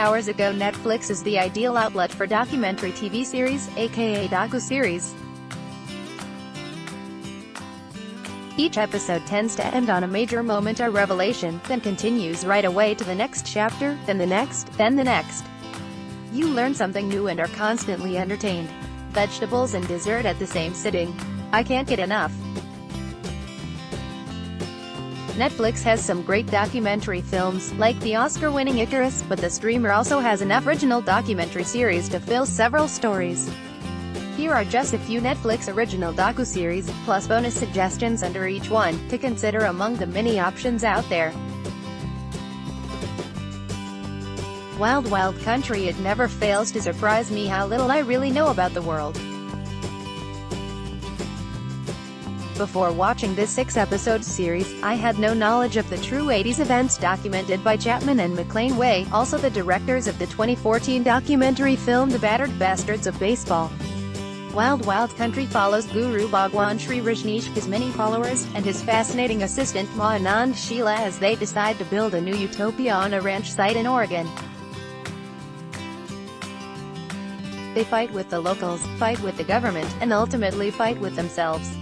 hours ago, Netflix is the ideal outlet for documentary TV series, aka docuseries. Each episode tends to end on a major moment or revelation, then continues right away to the next chapter, then the next, then the next. You learn something new and are constantly entertained. Vegetables and dessert at the same sitting. I can't get enough. Netflix has some great documentary films, like the Oscar-winning Icarus, but the streamer also has enough original documentary series to fill several stories. Here are just a few Netflix original docuseries, plus bonus suggestions under each one, to consider among the many options out there. Wild Wild Country. It never fails to surprise me how little I really know about the world. Before watching this 6-episode series, I had no knowledge of the true 80s events documented by Chapman and McLean Way, also the directors of the 2014 documentary film The Battered Bastards of Baseball. Wild Wild Country follows Guru Bhagwan Sri Rajneesh, his many followers, and his fascinating assistant Ma Anand Sheila as they decide to build a new utopia on a ranch site in Oregon. They fight with the locals, fight with the government, and ultimately fight with themselves.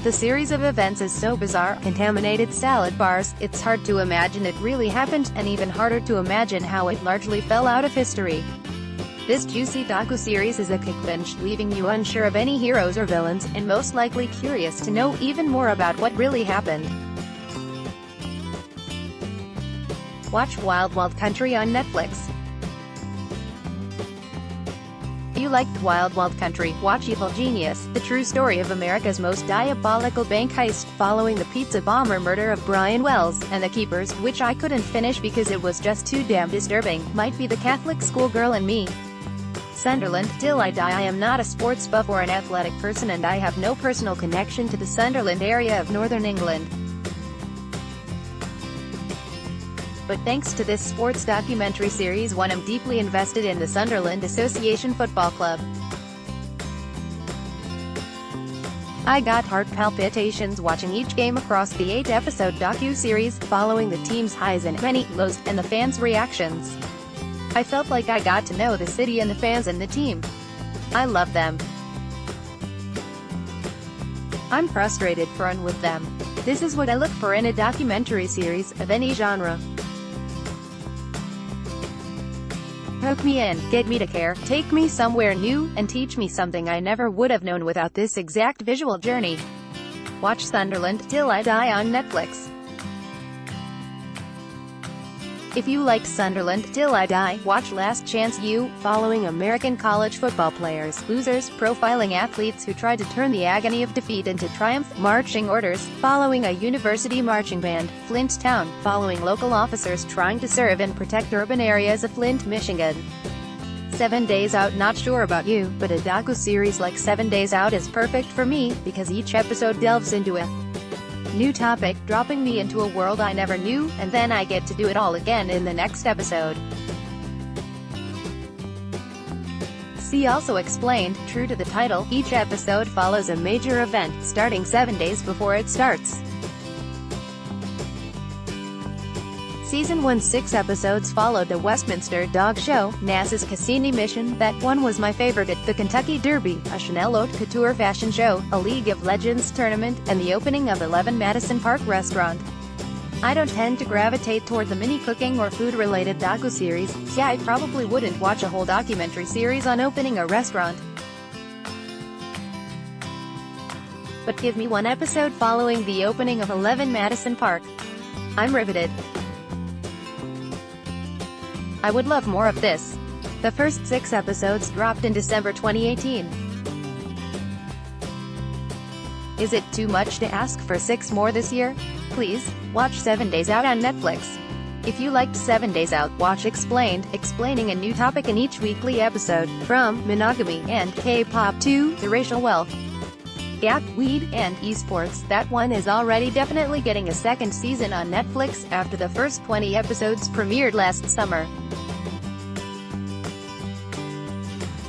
The series of events is so bizarre, contaminated salad bars, it's hard to imagine it really happened, and even harder to imagine how it largely fell out of history. This juicy docuseries is a kick binge, leaving you unsure of any heroes or villains, and most likely curious to know even more about what really happened. Watch Wild Wild Country on Netflix. If you liked Wild Wild Country, watch Evil Genius, the true story of America's most diabolical bank heist, following the pizza bomber murder of Brian Wells, and The Keepers, which I couldn't finish because it was just too damn disturbing, might be the Catholic schoolgirl in me. Sunderland, Till I Die. I am not a sports buff or an athletic person, and I have no personal connection to the Sunderland area of Northern England. But thanks to this sports documentary series, one I'm deeply invested in the Sunderland Association Football Club. I got heart palpitations watching each game across the 8-episode docu-series, following the team's highs and many lows, and the fans' reactions. I felt like I got to know the city and the fans and the team. I love them. I'm frustrated for and with them. This is what I look for in a documentary series, of any genre. Hook me in, get me to care, take me somewhere new, and teach me something I never would have known without this exact visual journey. Watch Sunderland, Till I Die on Netflix. If you liked Sunderland, Till I Die, watch Last Chance U, following American college football players, losers, profiling athletes who try to turn the agony of defeat into triumph, marching orders, following a university marching band, Flint Town, following local officers trying to serve and protect urban areas of Flint, Michigan. 7 Days Out. Not sure about you, but a docu-series like 7 Days Out is perfect for me, because each episode delves into a new topic, dropping me into a world I never knew, and then I get to do it all again in the next episode. See also Explained. True to the title, each episode follows a major event, starting 7 days before it starts. Season 1 6 episodes followed the Westminster Dog Show, NASA's Cassini mission, that one was my favorite, the Kentucky Derby, a Chanel Haute Couture fashion show, a League of Legends tournament, and the opening of 11 Madison Park restaurant. I don't tend to gravitate toward the mini cooking or food-related docuseries, so I probably wouldn't watch a whole documentary series on opening a restaurant. But give me one episode following the opening of 11 Madison Park. I'm riveted. I would love more of this. The first 6 episodes dropped in December 2018. Is it too much to ask for 6 more this year? Please, watch 7 Days Out on Netflix. If you liked 7 Days Out, watch Explained, explaining a new topic in each weekly episode, from monogamy and K-pop to the racial wealth gap, weed, and esports. That one is already definitely getting a second season on Netflix, after the first 20 episodes premiered last summer.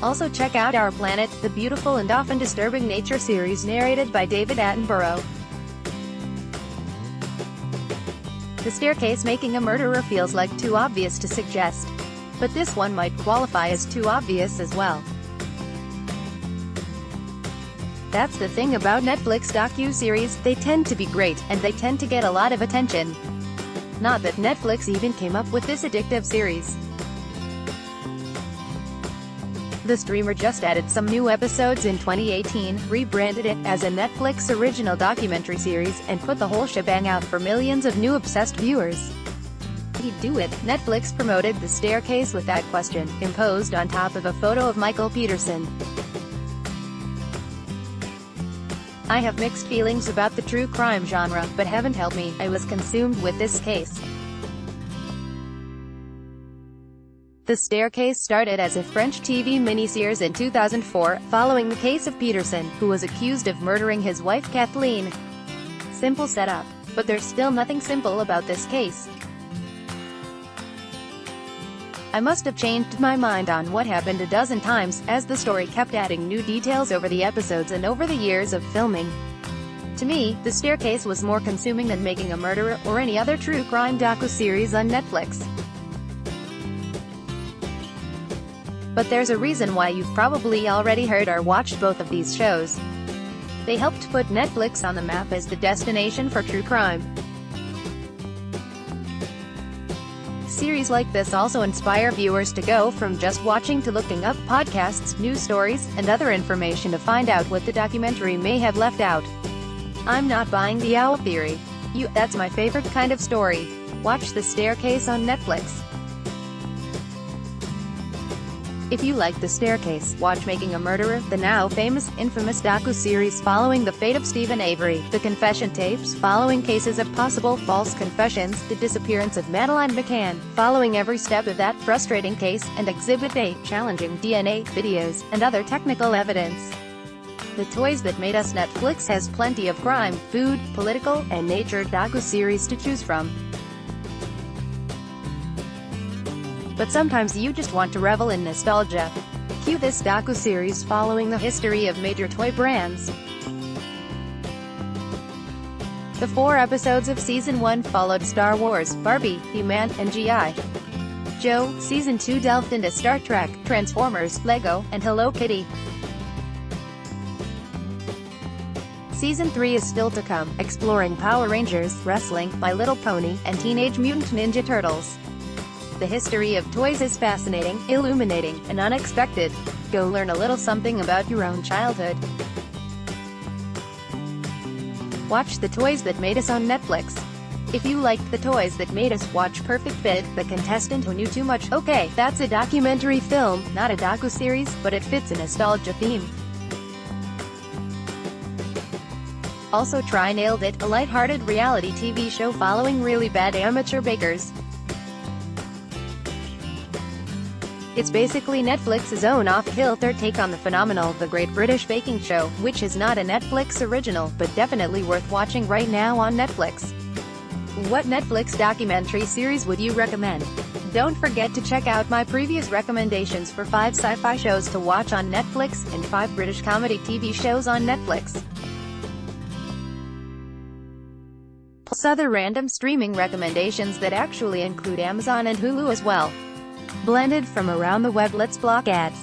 Also check out Our Planet, the beautiful and often disturbing nature series narrated by David Attenborough. The staircase making a murderer feels like too obvious to suggest. But this one might qualify as too obvious as well. That's the thing about Netflix docu-series, they tend to be great, and they tend to get a lot of attention. Not that Netflix even came up with this addictive series. The streamer just added some new episodes in 2018, rebranded it as a Netflix original documentary series, and put the whole shebang out for millions of new obsessed viewers. He'd do it. Netflix promoted The Staircase with that question, imposed on top of a photo of Michael Peterson. I have mixed feelings about the true crime genre, but heaven help me, I was consumed with this case. The Staircase started as a French TV miniseries in 2004, following the case of Peterson, who was accused of murdering his wife Kathleen. Simple setup. But there's still nothing simple about this case. I must have changed my mind on what happened a dozen times, as the story kept adding new details over the episodes and over the years of filming. To me, The Staircase was more consuming than Making a Murderer, or any other true crime docu-series on Netflix. But there's a reason why you've probably already heard or watched both of these shows. They helped put Netflix on the map as the destination for true crime. Series like this also inspire viewers to go from just watching to looking up podcasts, news stories, and other information to find out what the documentary may have left out. I'm not buying the owl theory. That's my favorite kind of story. Watch The Staircase on Netflix. If you like The Staircase, watch Making a Murderer, the now famous, infamous docu-series following the fate of Stephen Avery, the confession tapes following cases of possible false confessions, the disappearance of Madeleine McCann, following every step of that frustrating case, and Exhibit A, challenging DNA, videos, and other technical evidence. The Toys That Made Us. Netflix has plenty of crime, food, political, and nature docu-series to choose from. But sometimes you just want to revel in nostalgia. Cue this docu-series following the history of major toy brands. The 4 episodes of Season 1 followed Star Wars, Barbie, He-Man, and G.I. Joe. Season 2 delved into Star Trek, Transformers, Lego, and Hello Kitty. Season 3 is still to come, exploring Power Rangers, wrestling, My Little Pony, and Teenage Mutant Ninja Turtles. The history of toys is fascinating, illuminating, and unexpected. Go learn a little something about your own childhood. Watch The Toys That Made Us on Netflix. If you liked The Toys That Made Us, watch Perfect Fit, the contestant who knew too much. Okay, that's a documentary film, not a docu-series, but it fits a nostalgia theme. Also try Nailed It, a lighthearted reality TV show following really bad amateur bakers. It's basically Netflix's own off-kilter take on the phenomenal The Great British Baking Show, which is not a Netflix original, but definitely worth watching right now on Netflix. What Netflix documentary series would you recommend? Don't forget to check out my previous recommendations for 5 sci-fi shows to watch on Netflix, and 5 British comedy TV shows on Netflix. Plus other random streaming recommendations that actually include Amazon and Hulu as well. Blended from around the web. Let's block ads.